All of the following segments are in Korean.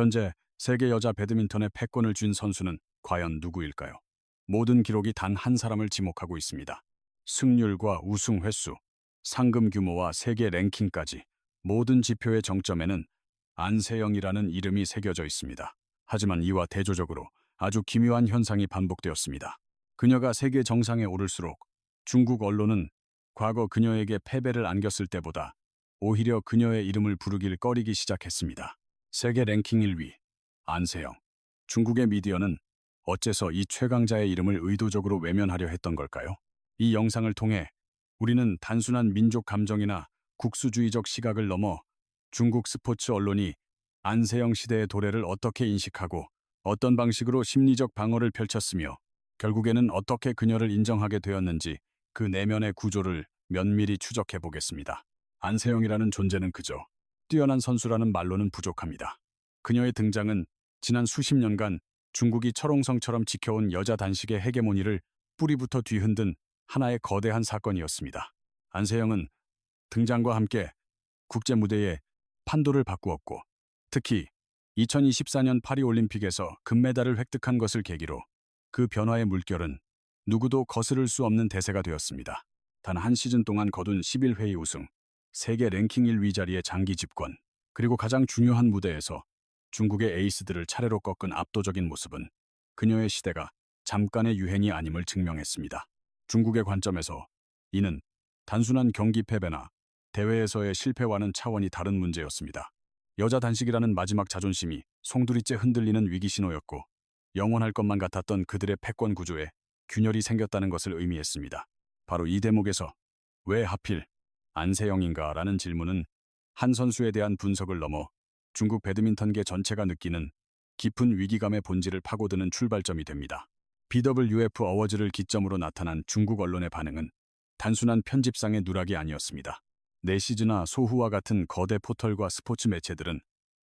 현재 세계 여자 배드민턴의 패권을 쥔 선수는 과연 누구일까요? 모든 기록이 단 한 사람을 지목하고 있습니다. 승률과 우승 횟수, 상금 규모와 세계 랭킹까지 모든 지표의 정점에는 안세영이라는 이름이 새겨져 있습니다. 하지만 이와 대조적으로 아주 기묘한 현상이 반복되었습니다. 그녀가 세계 정상에 오를수록 중국 언론은 과거 그녀에게 패배를 안겼을 때보다 오히려 그녀의 이름을 부르길 꺼리기 시작했습니다. 세계 랭킹 1위, 안세영. 중국의 미디어는 어째서 이 최강자의 이름을 의도적으로 외면하려 했던 걸까요? 이 영상을 통해 우리는 단순한 민족 감정이나 국수주의적 시각을 넘어 중국 스포츠 언론이 안세영 시대의 도래를 어떻게 인식하고 어떤 방식으로 심리적 방어를 펼쳤으며 결국에는 어떻게 그녀를 인정하게 되었는지 그 내면의 구조를 면밀히 추적해 보겠습니다. 안세영이라는 존재는 그저 뛰어난 선수라는 말로는 부족합니다. 그녀의 등장은 지난 수십 년간 중국이 철옹성처럼 지켜온 여자 단식의 헤게모니를 뿌리부터 뒤흔든 하나의 거대한 사건이었습니다. 안세영은 등장과 함께 국제 무대에 판도를 바꾸었고, 특히 2024년 파리올림픽에서 금메달을 획득한 것을 계기로 그 변화의 물결은 누구도 거스를 수 없는 대세가 되었습니다. 단 한 시즌 동안 거둔 11회의 우승, 세계 랭킹 1위 자리의 장기 집권, 그리고 가장 중요한 무대에서 중국의 에이스들을 차례로 꺾은 압도적인 모습은 그녀의 시대가 잠깐의 유행이 아님을 증명했습니다. 중국의 관점에서 이는 단순한 경기 패배나 대회에서의 실패와는 차원이 다른 문제였습니다. 여자 단식이라는 마지막 자존심이 송두리째 흔들리는 위기 신호였고, 영원할 것만 같았던 그들의 패권 구조에 균열이 생겼다는 것을 의미했습니다. 바로 이 대목에서 왜 하필 안세영인가라는 질문은 한 선수에 대한 분석을 넘어 중국 배드민턴계 전체가 느끼는 깊은 위기감의 본질을 파고드는 출발점이 됩니다. BWF 어워즈를 기점으로 나타난 중국 언론의 반응은 단순한 편집상의 누락이 아니었습니다. 내시즈나 소후와 같은 거대 포털과 스포츠 매체들은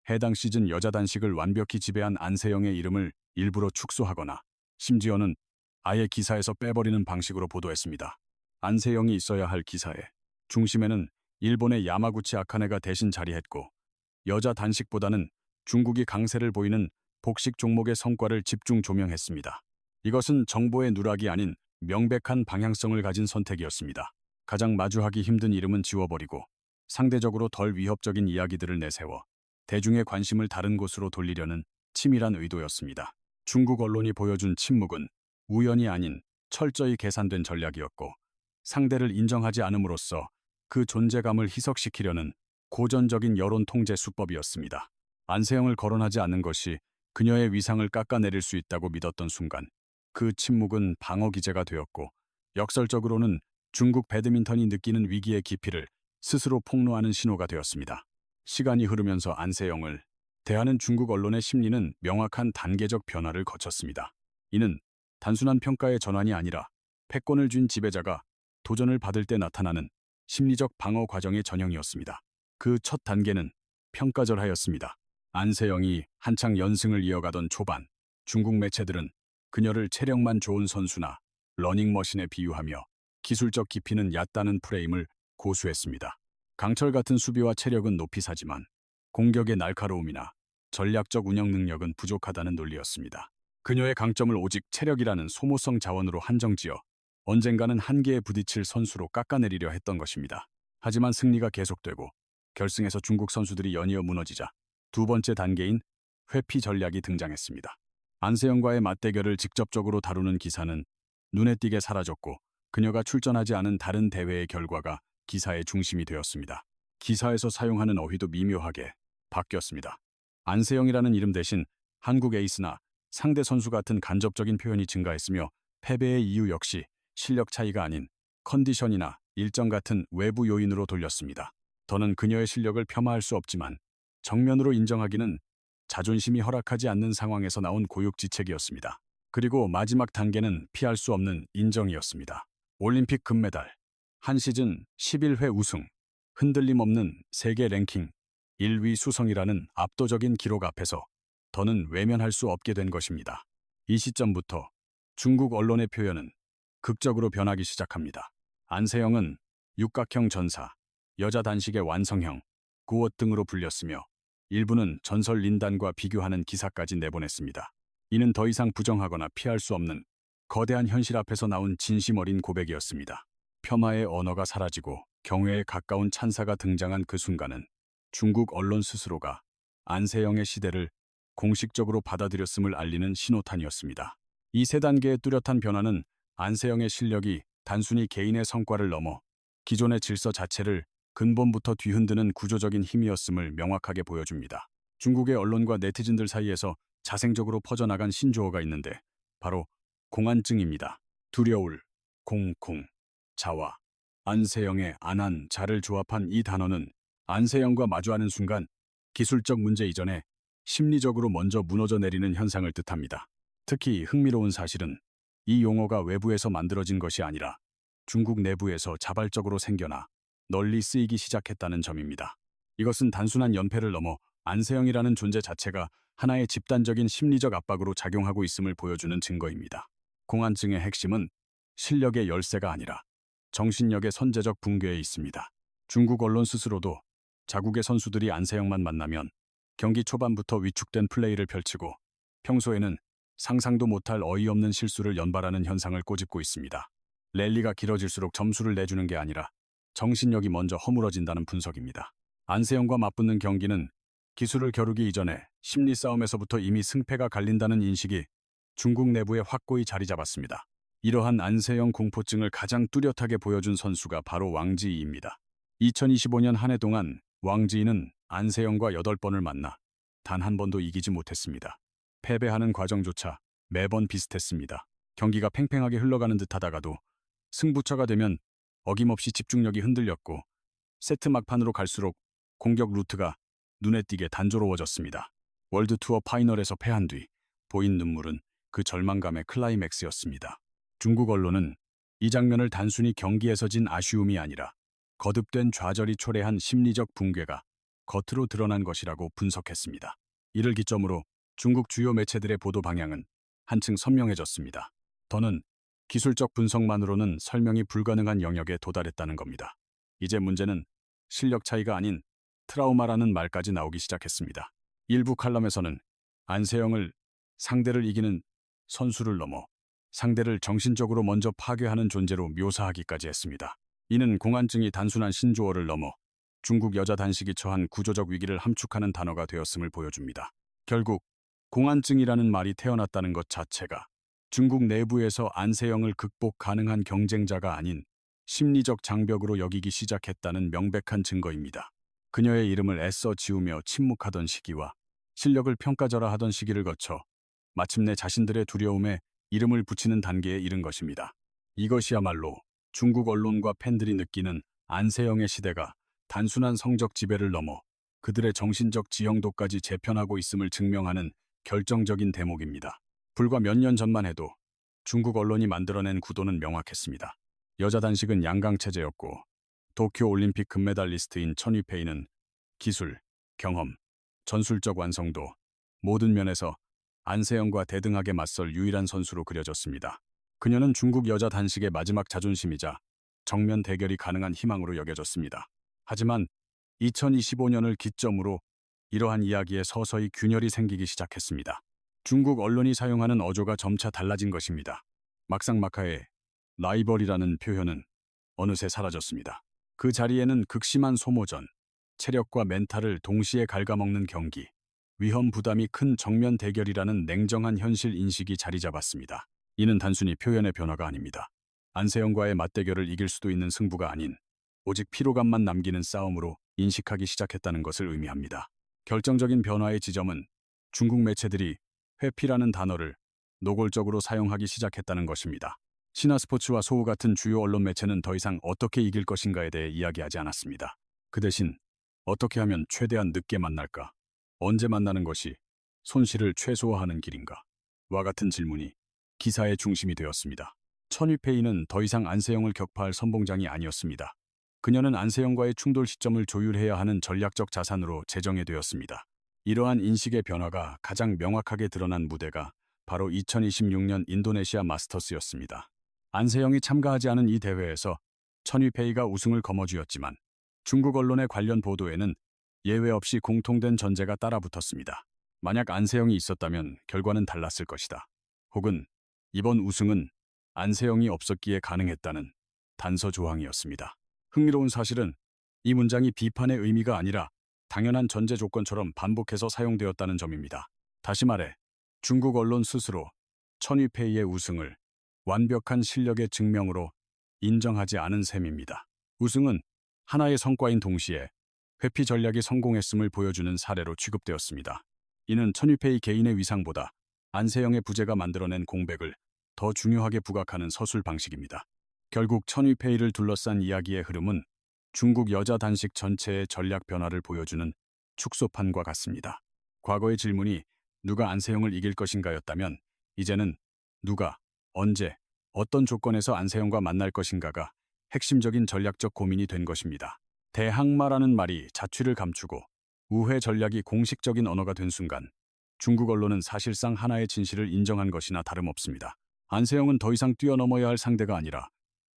해당 시즌 여자 단식을 완벽히 지배한 안세영의 이름을 일부러 축소하거나 심지어는 아예 기사에서 빼버리는 방식으로 보도했습니다. 안세영이 있어야 할 기사의 중심에는 일본의 야마구치 아카네가 대신 자리했고, 여자 단식보다는 중국이 강세를 보이는 복식 종목의 성과를 집중 조명했습니다. 이것은 정보의 누락이 아닌 명백한 방향성을 가진 선택이었습니다. 가장 마주하기 힘든 이름은 지워버리고 상대적으로 덜 위협적인 이야기들을 내세워 대중의 관심을 다른 곳으로 돌리려는 치밀한 의도였습니다. 중국 언론이 보여준 침묵은 우연이 아닌 철저히 계산된 전략이었고, 상대를 인정하지 않음으로써 그 존재감을 희석시키려는 고전적인 여론 통제 수법이었습니다. 안세영을 거론하지 않는 것이 그녀의 위상을 깎아내릴 수 있다고 믿었던 순간, 그 침묵은 방어 기제가 되었고, 역설적으로는 중국 배드민턴이 느끼는 위기의 깊이를 스스로 폭로하는 신호가 되었습니다. 시간이 흐르면서 안세영을 대하는 중국 언론의 심리는 명확한 단계적 변화를 거쳤습니다. 이는 단순한 평가의 전환이 아니라 패권을 쥔 지배자가 도전을 받을 때 나타나는 심리적 방어 과정의 전형이었습니다. 그 첫 단계는 평가절하였습니다. 안세영이 한창 연승을 이어가던 초반, 중국 매체들은 그녀를 체력만 좋은 선수나 러닝머신에 비유하며 기술적 깊이는 얕다는 프레임을 고수했습니다. 강철 같은 수비와 체력은 높이 사지만 공격의 날카로움이나 전략적 운영 능력은 부족하다는 논리였습니다. 그녀의 강점을 오직 체력이라는 소모성 자원으로 한정지어 언젠가는 한계에 부딪힐 선수로 깎아내리려 했던 것입니다. 하지만 승리가 계속되고 결승에서 중국 선수들이 연이어 무너지자 두 번째 단계인 회피 전략이 등장했습니다. 안세영과의 맞대결을 직접적으로 다루는 기사는 눈에 띄게 사라졌고, 그녀가 출전하지 않은 다른 대회의 결과가 기사의 중심이 되었습니다. 기사에서 사용하는 어휘도 미묘하게 바뀌었습니다. 안세영이라는 이름 대신 한국 에이스나 상대 선수 같은 간접적인 표현이 증가했으며, 패배의 이유 역시 실력 차이가 아닌 컨디션이나 일정 같은 외부 요인으로 돌렸습니다. 더는 그녀의 실력을 폄하할 수 없지만 정면으로 인정하기는 자존심이 허락하지 않는 상황에서 나온 고육지책이었습니다. 그리고 마지막 단계는 피할 수 없는 인정이었습니다. 올림픽 금메달, 한 시즌 11회 우승, 흔들림 없는 세계 랭킹 1위 수성이라는 압도적인 기록 앞에서 더는 외면할 수 없게 된 것입니다. 이 시점부터 중국 언론의 표현은 극적으로 변하기 시작합니다. 안세영은 육각형 전사, 여자 단식의 완성형, 구옷 등으로 불렸으며 일부는 전설 린단과 비교하는 기사까지 내보냈습니다. 이는 더 이상 부정하거나 피할 수 없는 거대한 현실 앞에서 나온 진심 어린 고백이었습니다. 폄하의 언어가 사라지고 경외에 가까운 찬사가 등장한 그 순간은 중국 언론 스스로가 안세영의 시대를 공식적으로 받아들였음을 알리는 신호탄이었습니다. 이 세 단계의 뚜렷한 변화는 안세영의 실력이 단순히 개인의 성과를 넘어 기존의 질서 자체를 근본부터 뒤흔드는 구조적인 힘이었음을 명확하게 보여줍니다. 중국의 언론과 네티즌들 사이에서 자생적으로 퍼져나간 신조어가 있는데 바로 공안증입니다. 두려울, 공공, 자와, 안세영의 안한, 자를 조합한 이 단어는 안세영과 마주하는 순간 기술적 문제 이전에 심리적으로 먼저 무너져 내리는 현상을 뜻합니다. 특히 흥미로운 사실은 이 용어가 외부에서 만들어진 것이 아니라 중국 내부에서 자발적으로 생겨나 널리 쓰이기 시작했다는 점입니다. 이것은 단순한 연패를 넘어 안세영이라는 존재 자체가 하나의 집단적인 심리적 압박으로 작용하고 있음을 보여주는 증거입니다. 공안증의 핵심은 실력의 열세가 아니라 정신력의 선제적 붕괴에 있습니다. 중국 언론 스스로도 자국의 선수들이 안세영만 만나면 경기 초반부터 위축된 플레이를 펼치고 평소에는 상상도 못할 어이없는 실수를 연발하는 현상을 꼬집고 있습니다. 랠리가 길어질수록 점수를 내주는 게 아니라 정신력이 먼저 허물어진다는 분석입니다. 안세영과 맞붙는 경기는 기술을 겨루기 이전에 심리 싸움에서부터 이미 승패가 갈린다는 인식이 중국 내부에 확고히 자리 잡았습니다. 이러한 안세영 공포증을 가장 뚜렷하게 보여준 선수가 바로 왕지이입니다. 2025년 한 해 동안 왕지이는 안세영과 8번을 만나 단 한 번도 이기지 못했습니다. 패배하는 과정조차 매번 비슷했습니다. 경기가 팽팽하게 흘러가는 듯하다가도 승부처가 되면 어김없이 집중력이 흔들렸고 세트 막판으로 갈수록 공격 루트가 눈에 띄게 단조로워졌습니다. 월드투어 파이널에서 패한 뒤 보인 눈물은 그 절망감의 클라이맥스였습니다. 중국 언론은 이 장면을 단순히 경기에서 진 아쉬움이 아니라 거듭된 좌절이 초래한 심리적 붕괴가 겉으로 드러난 것이라고 분석했습니다. 이를 기점으로 중국 주요 매체들의 보도 방향은 한층 선명해졌습니다. 더는 기술적 분석만으로는 설명이 불가능한 영역에 도달했다는 겁니다. 이제 문제는 실력 차이가 아닌 트라우마라는 말까지 나오기 시작했습니다. 일부 칼럼에서는 안세영을 상대를 이기는 선수를 넘어 상대를 정신적으로 먼저 파괴하는 존재로 묘사하기까지 했습니다. 이는 공안증이 단순한 신조어를 넘어 중국 여자 단식이 처한 구조적 위기를 함축하는 단어가 되었음을 보여줍니다. 결국 공안증이라는 말이 태어났다는 것 자체가 중국 내부에서 안세영을 극복 가능한 경쟁자가 아닌 심리적 장벽으로 여기기 시작했다는 명백한 증거입니다. 그녀의 이름을 애써 지우며 침묵하던 시기와 실력을 평가절하하던 시기를 거쳐 마침내 자신들의 두려움에 이름을 붙이는 단계에 이른 것입니다. 이것이야말로 중국 언론과 팬들이 느끼는 안세영의 시대가 단순한 성적 지배를 넘어 그들의 정신적 지형도까지 재편하고 있음을 증명하는 결정적인 대목입니다. 불과 몇 년 전만 해도 중국 언론이 만들어낸 구도는 명확했습니다. 여자 단식은 양강체제였고 도쿄 올림픽 금메달리스트인 천위페이는 기술, 경험, 전술적 완성도 모든 면에서 안세영과 대등하게 맞설 유일한 선수로 그려졌습니다. 그녀는 중국 여자 단식의 마지막 자존심이자 정면 대결이 가능한 희망으로 여겨졌습니다. 하지만 2025년을 기점으로 이러한 이야기에 서서히 균열이 생기기 시작했습니다. 중국 언론이 사용하는 어조가 점차 달라진 것입니다. 막상막하의 라이벌이라는 표현은 어느새 사라졌습니다. 그 자리에는 극심한 소모전, 체력과 멘탈을 동시에 갉아먹는 경기, 위험 부담이 큰 정면 대결이라는 냉정한 현실 인식이 자리 잡았습니다. 이는 단순히 표현의 변화가 아닙니다. 안세영과의 맞대결을 이길 수도 있는 승부가 아닌 오직 피로감만 남기는 싸움으로 인식하기 시작했다는 것을 의미합니다. 결정적인 변화의 지점은 중국 매체들이 회피라는 단어를 노골적으로 사용하기 시작했다는 것입니다. 신화스포츠와 소우 같은 주요 언론 매체는 더 이상 어떻게 이길 것인가에 대해 이야기하지 않았습니다. 그 대신 어떻게 하면 최대한 늦게 만날까? 언제 만나는 것이 손실을 최소화하는 길인가? 와 같은 질문이 기사의 중심이 되었습니다. 천위페이는 더 이상 안세영을 격파할 선봉장이 아니었습니다. 그녀는 안세영과의 충돌 시점을 조율해야 하는 전략적 자산으로 제정이 되었습니다. 이러한 인식의 변화가 가장 명확하게 드러난 무대가 바로 2026년 인도네시아 마스터스였습니다. 안세영이 참가하지 않은 이 대회에서 천위페이가 우승을 거머쥐었지만 중국 언론의 관련 보도에는 예외 없이 공통된 전제가 따라붙었습니다. 만약 안세영이 있었다면 결과는 달랐을 것이다. 혹은 이번 우승은 안세영이 없었기에 가능했다는 단서 조항이었습니다. 흥미로운 사실은 이 문장이 비판의 의미가 아니라 당연한 전제 조건처럼 반복해서 사용되었다는 점입니다. 다시 말해 중국 언론 스스로 천위페이의 우승을 완벽한 실력의 증명으로 인정하지 않은 셈입니다. 우승은 하나의 성과인 동시에 회피 전략이 성공했음을 보여주는 사례로 취급되었습니다. 이는 천위페이 개인의 위상보다 안세영의 부재가 만들어낸 공백을 더 중요하게 부각하는 서술 방식입니다. 결국 천위페이를 둘러싼 이야기의 흐름은 중국 여자 단식 전체의 전략 변화를 보여주는 축소판과 같습니다. 과거의 질문이 누가 안세영을 이길 것인가였다면 이제는 누가, 언제, 어떤 조건에서 안세영과 만날 것인가가 핵심적인 전략적 고민이 된 것입니다. 대항마라는 말이 자취를 감추고 우회 전략이 공식적인 언어가 된 순간 중국 언론은 사실상 하나의 진실을 인정한 것이나 다름없습니다. 안세영은 더 이상 뛰어넘어야 할 상대가 아니라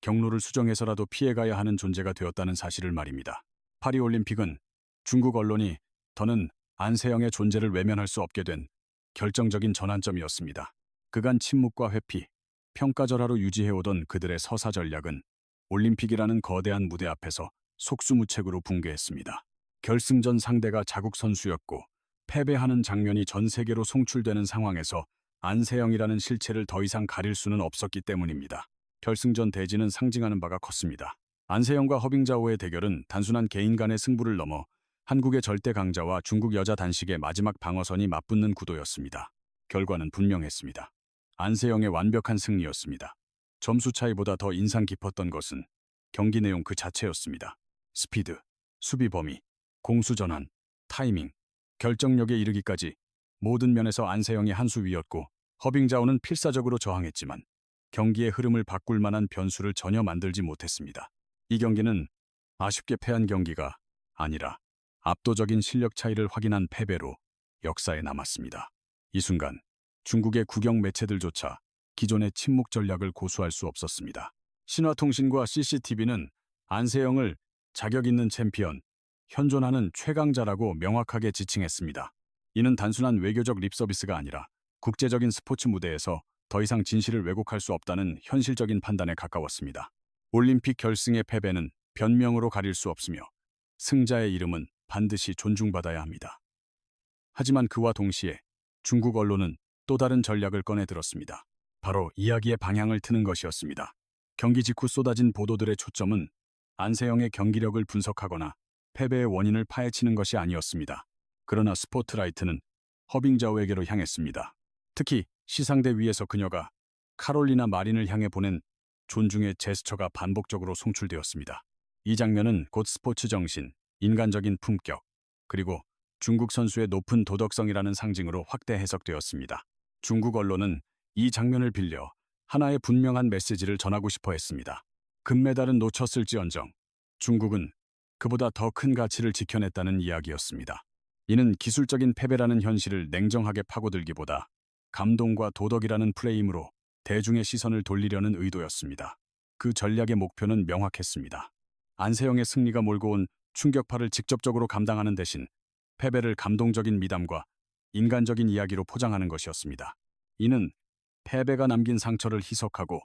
경로를 수정해서라도 피해가야 하는 존재가 되었다는 사실을 말입니다. 파리올림픽은 중국 언론이 더는 안세영의 존재를 외면할 수 없게 된 결정적인 전환점이었습니다. 그간 침묵과 회피, 평가절하로 유지해오던 그들의 서사 전략은 올림픽이라는 거대한 무대 앞에서 속수무책으로 붕괴했습니다. 결승전 상대가 자국 선수였고 패배하는 장면이 전 세계로 송출되는 상황에서 안세영이라는 실체를 더 이상 가릴 수는 없었기 때문입니다. 결승전 대진은 상징하는 바가 컸습니다. 안세영과 허빙자오의 대결은 단순한 개인 간의 승부를 넘어 한국의 절대 강자와 중국 여자 단식의 마지막 방어선이 맞붙는 구도였습니다. 결과는 분명했습니다. 안세영의 완벽한 승리였습니다. 점수 차이보다 더 인상 깊었던 것은 경기 내용 그 자체였습니다. 스피드, 수비 범위, 공수 전환, 타이밍, 결정력에 이르기까지 모든 면에서 안세영이 한 수 위였고 허빙자오는 필사적으로 저항했지만 경기의 흐름을 바꿀 만한 변수를 전혀 만들지 못했습니다. 이 경기는 아쉽게 패한 경기가 아니라 압도적인 실력 차이를 확인한 패배로 역사에 남았습니다. 이 순간 중국의 국영 매체들조차 기존의 침묵 전략을 고수할 수 없었습니다. 신화통신과 CCTV는 안세영을 자격 있는 챔피언, 현존하는 최강자라고 명확하게 지칭했습니다. 이는 단순한 외교적 립서비스가 아니라 국제적인 스포츠 무대에서 더 이상 진실을 왜곡할 수 없다는 현실적인 판단에 가까웠습니다. 올림픽 결승의 패배는 변명으로 가릴 수 없으며 승자의 이름은 반드시 존중받아야 합니다. 하지만 그와 동시에 중국 언론은 또 다른 전략을 꺼내 들었습니다. 바로 이야기의 방향을 트는 것이었습니다. 경기 직후 쏟아진 보도들의 초점은 안세영의 경기력을 분석하거나 패배의 원인을 파헤치는 것이 아니었습니다. 그러나 스포트라이트는 허빙자오에게로 향했습니다. 특히 시상대 위에서 그녀가 카롤리나 마린을 향해 보낸 존중의 제스처가 반복적으로 송출되었습니다. 이 장면은 곧 스포츠 정신, 인간적인 품격, 그리고 중국 선수의 높은 도덕성이라는 상징으로 확대 해석되었습니다. 중국 언론은 이 장면을 빌려 하나의 분명한 메시지를 전하고 싶어 했습니다. 금메달은 놓쳤을지언정 중국은 그보다 더 큰 가치를 지켜냈다는 이야기였습니다. 이는 기술적인 패배라는 현실을 냉정하게 파고들기보다 감동과 도덕이라는 프레임으로 대중의 시선을 돌리려는 의도였습니다. 그 전략의 목표는 명확했습니다. 안세영의 승리가 몰고 온 충격파를 직접적으로 감당하는 대신 패배를 감동적인 미담과 인간적인 이야기로 포장하는 것이었습니다. 이는 패배가 남긴 상처를 희석하고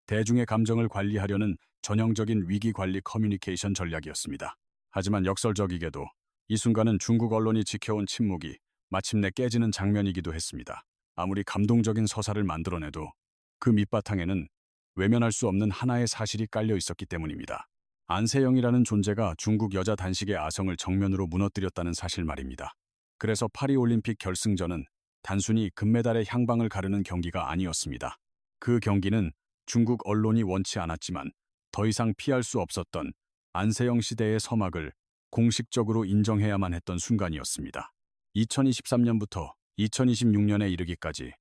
대중의 감정을 관리하려는 전형적인 위기관리 커뮤니케이션 전략이었습니다. 하지만 역설적이게도 이 순간은 중국 언론이 지켜온 침묵이 마침내 깨지는 장면이기도 했습니다. 아무리 감동적인 서사를 만들어내도 그 밑바탕에는 외면할 수 없는 하나의 사실이 깔려 있었기 때문입니다. 안세영이라는 존재가 중국 여자 단식의 아성을 정면으로 무너뜨렸다는 사실 말입니다. 그래서 파리올림픽 결승전은 단순히 금메달의 향방을 가르는 경기가 아니었습니다. 그 경기는 중국 언론이 원치 않았지만 더 이상 피할 수 없었던 안세영 시대의 서막을 공식적으로 인정해야만 했던 순간이었습니다. 2023년부터 2026년에 이르기까지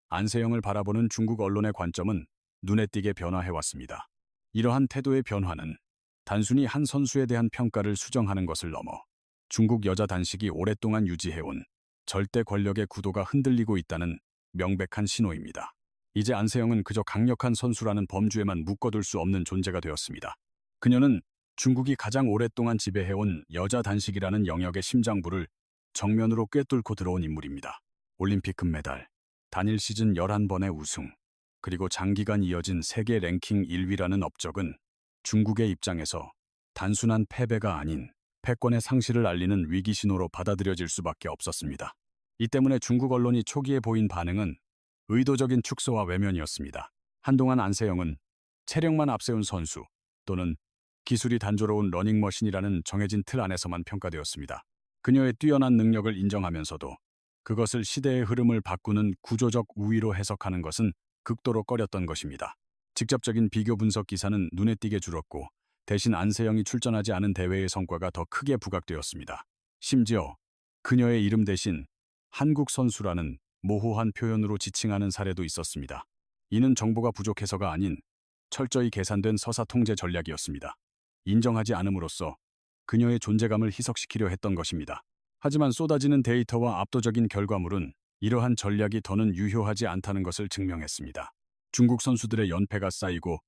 안세영을 바라보는 중국 언론의 관점은 눈에 띄게 변화해왔습니다. 이러한 태도의 변화는 단순히 한 선수에 대한 평가를 수정하는 것을 넘어 중국 여자 단식이 오랫동안 유지해온 절대 권력의 구도가 흔들리고 있다는 명백한 신호입니다. 이제 안세영은 그저 강력한 선수라는 범주에만 묶어둘 수 없는 존재가 되었습니다. 그녀는 중국이 가장 오랫동안 지배해온 여자 단식이라는 영역의 심장부를 정면으로 꿰뚫고 들어온 인물입니다. 올림픽 금메달, 단일 시즌 11번의 우승, 그리고 장기간 이어진 세계 랭킹 1위라는 업적은 중국의 입장에서 단순한 패배가 아닌 패권의 상실을 알리는 위기 신호로 받아들여질 수밖에 없었습니다. 이 때문에 중국 언론이 초기에 보인 반응은 의도적인 축소와 외면이었습니다. 한동안 안세영은 체력만 앞세운 선수 또는 기술이 단조로운 러닝머신이라는 정해진 틀 안에서만 평가되었습니다. 그녀의 뛰어난 능력을 인정하면서도 그것을 시대의 흐름을 바꾸는 구조적 우위로 해석하는 것은 극도로 꺼렸던 것입니다. 직접적인 비교 분석 기사는 눈에 띄게 줄었고 대신 안세영이 출전하지 않은 대회의 성과가 더 크게 부각되었습니다. 심지어 그녀의 이름 대신 한국 선수라는 모호한 표현으로 지칭하는 사례도 있었습니다. 이는 정보가 부족해서가 아닌 철저히 계산된 서사 통제 전략이었습니다. 인정하지 않음으로써 그녀의 존재감을 희석시키려 했던 것입니다. 하지만 쏟아지는 데이터와 압도적인 결과물은 이러한 전략이 더는 유효하지 않다는 것을 증명했습니다. 중국 선수들의 연패가 쌓이고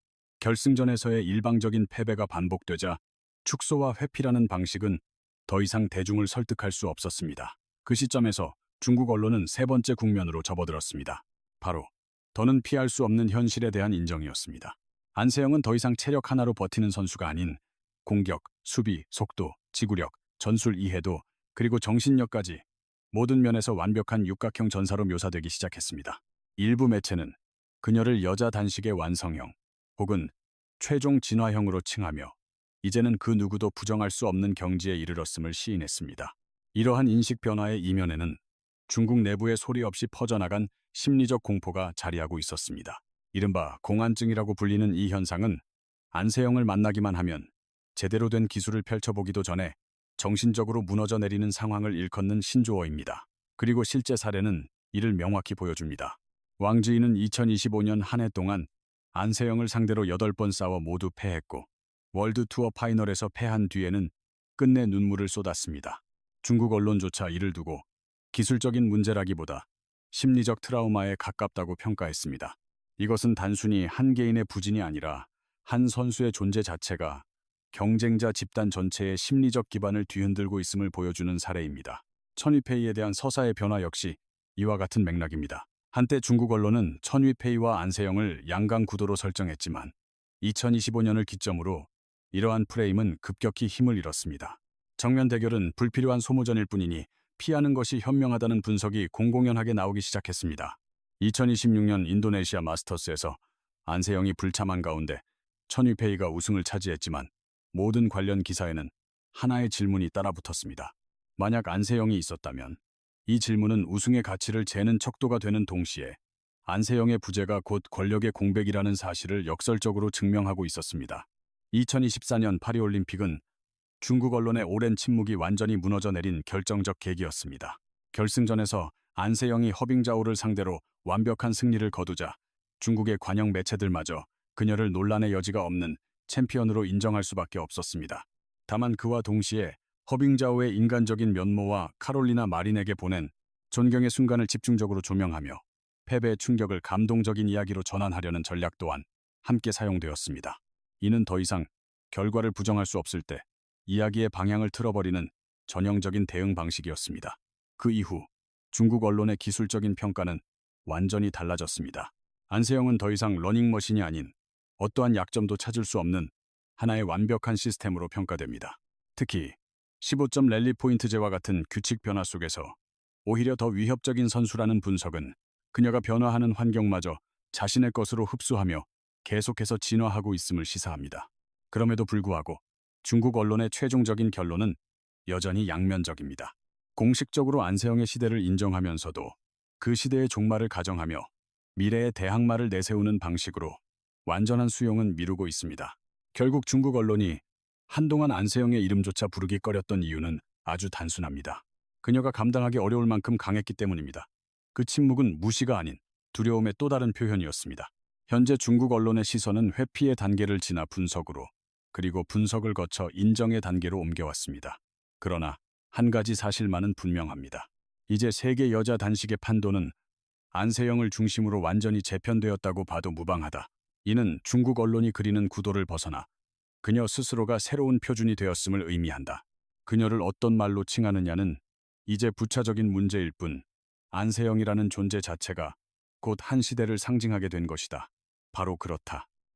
결승전에서의 일방적인 패배가 반복되자 축소와 회피라는 방식은 더 이상 대중을 설득할 수 없었습니다. 그 시점에서 중국 언론은 세 번째 국면으로 접어들었습니다. 바로 더는 피할 수 없는 현실에 대한 인정이었습니다. 안세영은 더 이상 체력 하나로 버티는 선수가 아닌 공격, 수비, 속도, 지구력, 전술 이해도, 그리고 정신력까지 모든 면에서 완벽한 육각형 전사로 묘사되기 시작했습니다. 일부 매체는 그녀를 여자 단식의 완성형 혹은 최종 진화형으로 칭하며 이제는 그 누구도 부정할 수 없는 경지에 이르렀음을 시인했습니다. 이러한 인식 변화의 이면에는 중국 내부의 소리 없이 퍼져나간 심리적 공포가 자리하고 있었습니다. 이른바 공안증이라고 불리는 이 현상은 안세영을 만나기만 하면 제대로 된 기술을 펼쳐보기도 전에 정신적으로 무너져 내리는 상황을 일컫는 신조어입니다. 그리고 실제 사례는 이를 명확히 보여줍니다. 왕지인은 2025년 한 해 동안 안세영을 상대로 8번 싸워 모두 패했고 월드 투어 파이널에서 패한 뒤에는 끝내 눈물을 쏟았습니다. 중국 언론조차 이를 두고 기술적인 문제라기보다 심리적 트라우마에 가깝다고 평가했습니다. 이것은 단순히 한 개인의 부진이 아니라 한 선수의 존재 자체가 경쟁자 집단 전체의 심리적 기반을 뒤흔들고 있음을 보여주는 사례입니다. 천위페이에 대한 서사의 변화 역시 이와 같은 맥락입니다. 한때 중국 언론은 천위페이와 안세영을 양강 구도로 설정했지만 2025년을 기점으로 이러한 프레임은 급격히 힘을 잃었습니다. 정면 대결은 불필요한 소모전일 뿐이니 피하는 것이 현명하다는 분석이 공공연하게 나오기 시작했습니다. 2026년 인도네시아 마스터스에서 안세영이 불참한 가운데 천위페이가 우승을 차지했지만 모든 관련 기사에는 하나의 질문이 따라붙었습니다. 만약 안세영이 있었다면 이 질문은 우승의 가치를 재는 척도가 되는 동시에 안세영의 부재가 곧 권력의 공백이라는 사실을 역설적으로 증명하고 있었습니다. 2024년 파리올림픽은 중국 언론의 오랜 침묵이 완전히 무너져 내린 결정적 계기였습니다. 결승전에서 안세영이 허빙자오를 상대로 완벽한 승리를 거두자 중국의 관영 매체들마저 그녀를 논란의 여지가 없는 챔피언으로 인정할 수밖에 없었습니다. 다만 그와 동시에 허빙자오의 인간적인 면모와 카롤리나 마린에게 보낸 존경의 순간을 집중적으로 조명하며 패배의 충격을 감동적인 이야기로 전환하려는 전략 또한 함께 사용되었습니다. 이는 더 이상 결과를 부정할 수 없을 때 이야기의 방향을 틀어버리는 전형적인 대응 방식이었습니다. 그 이후 중국 언론의 기술적인 평가는 완전히 달라졌습니다. 안세영은 더 이상 러닝머신이 아닌 어떠한 약점도 찾을 수 없는 하나의 완벽한 시스템으로 평가됩니다. 특히 15점 랠리 포인트제와 같은 규칙 변화 속에서 오히려 더 위협적인 선수라는 분석은 그녀가 변화하는 환경마저 자신의 것으로 흡수하며 계속해서 진화하고 있음을 시사합니다. 그럼에도 불구하고 중국 언론의 최종적인 결론은 여전히 양면적입니다. 공식적으로 안세영의 시대를 인정하면서도 그 시대의 종말을 가정하며 미래의 대항마를 내세우는 방식으로 완전한 수용은 미루고 있습니다. 결국 중국 언론이 한동안 안세영의 이름조차 부르기 꺼렸던 이유는 아주 단순합니다. 그녀가 감당하기 어려울 만큼 강했기 때문입니다. 그 침묵은 무시가 아닌 두려움의 또 다른 표현이었습니다. 현재 중국 언론의 시선은 회피의 단계를 지나 분석으로, 그리고 분석을 거쳐 인정의 단계로 옮겨왔습니다. 그러나 한 가지 사실만은 분명합니다. 이제 세계 여자 단식의 판도는 안세영을 중심으로 완전히 재편되었다고 봐도 무방하다. 이는 중국 언론이 그리는 구도를 벗어나 그녀 스스로가 새로운 표준이 되었음을 의미한다. 그녀를 어떤 말로 칭하느냐는 이제 부차적인 문제일 뿐 안세영이라는 존재 자체가 곧 한 시대를 상징하게 된 것이다. 바로 그렇다.